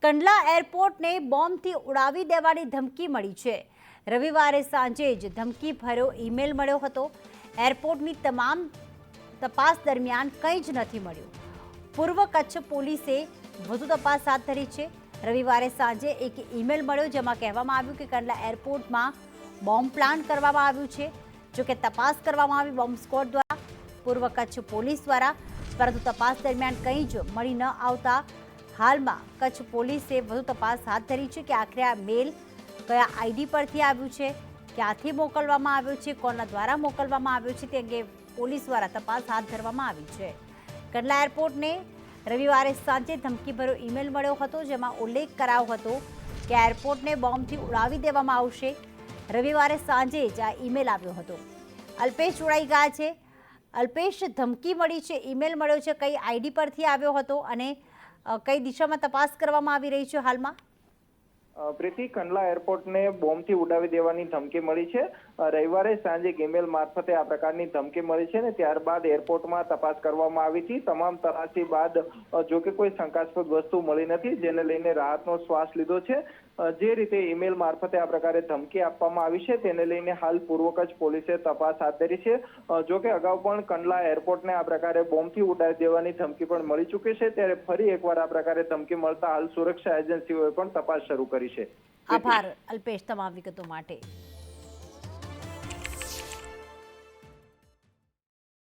કંડલા એરપોર્ટને બોમ્બથી ઉડાવી દેવાની ધમકી મળી છે। રવિવારે સાંજે જ ધમકી ભર્યો ઈમેલ મળ્યો હતો। એરપોર્ટની તમામ તપાસ દરમિયાન કંઈ જ નથી મળ્યું। પૂર્વ કચ્છ પોલીસે વધુ તપાસ હાથ ધરી છે। રવિવારે સાંજે એક ઈમેલ મળ્યો જેમાં કહેવામાં આવ્યું કે કંડલા એરપોર્ટમાં બોમ્બ પ્લાન્ટ કરવામાં આવ્યું છે। જો કે તપાસ કરવામાં આવી બોમ્બ સ્ક્વોડ દ્વારા, પૂર્વ કચ્છ પોલીસ દ્વારા, પરંતુ તપાસ દરમિયાન કંઈ જ મળી ન આવતા હાલમાં કચ્છ પોલીસે વધુ તપાસ હાથ ધરી છે કે આખરે આ મેલ કયા આઈડી પરથી આવ્યું છે, ક્યાંથી મોકલવામાં આવ્યો છે, કોના દ્વારા મોકલવામાં આવ્યો છે તે અંગે પોલીસ દ્વારા તપાસ હાથ ધરવામાં આવી છે। કંડલા એરપોર્ટને રવિવારે સાંજે ધમકીભર્યો ઈમેલ મળ્યો હતો જેમાં ઉલ્લેખ કરાયો હતો કે એરપોર્ટને બોમ્બથી ઉડાવી દેવામાં આવશે। રવિવારે સાંજે જ આ ઈમેલ આવ્યો હતો। અલ્પેશ જોડાઈ ગયા છે। અલ્પેશ, ધમકી મળી છે, ઈમેલ મળ્યો છે, કઈ આઈડી પરથી આવ્યો હતો અને કઈ દિશામાં તપાસ કરવામાં આવી રહી છે હાલમાં? પ્રીતિ, કંડલા એરપોર્ટને બોમ્બથી ઉડાવી દેવાની ધમકી મળી છે। રવિવારે સાંજે ઈમેલ મારફતે આ પ્રકારની ધમકી મળી છે ને ત્યારબાદ એરપોર્ટમાં તપાસ કરવામાં આવી હતી। તમામ તપાસી બાદ જો કે કોઈ શંકાસ્પદ વસ્તુ મળી નથી, જેને લઈને રાહતનો શ્વાસ લીધો છે। જે રીતે ઈમેલ મારફતે આ પ્રકારે ધમકી આપવામાં આવી છે તેને લઈને હાલ પૂર્વ કચ્છ પોલીસે તપાસ હાથ ધરી છે। જો કે અગાઉ પણ કંડલા એરપોર્ટને આ પ્રકારે બોમ્બથી ઉડાવી દેવાની ધમકી પણ મળી ચૂકી છે, ત્યારે ફરી એકવાર આ પ્રકારે ધમકી મળતા હાલ સુરક્ષા એજન્સીઓએ પણ તપાસ શરૂ કરી છે। આભાર અલ્પેશ તમામ વિગતો માટે।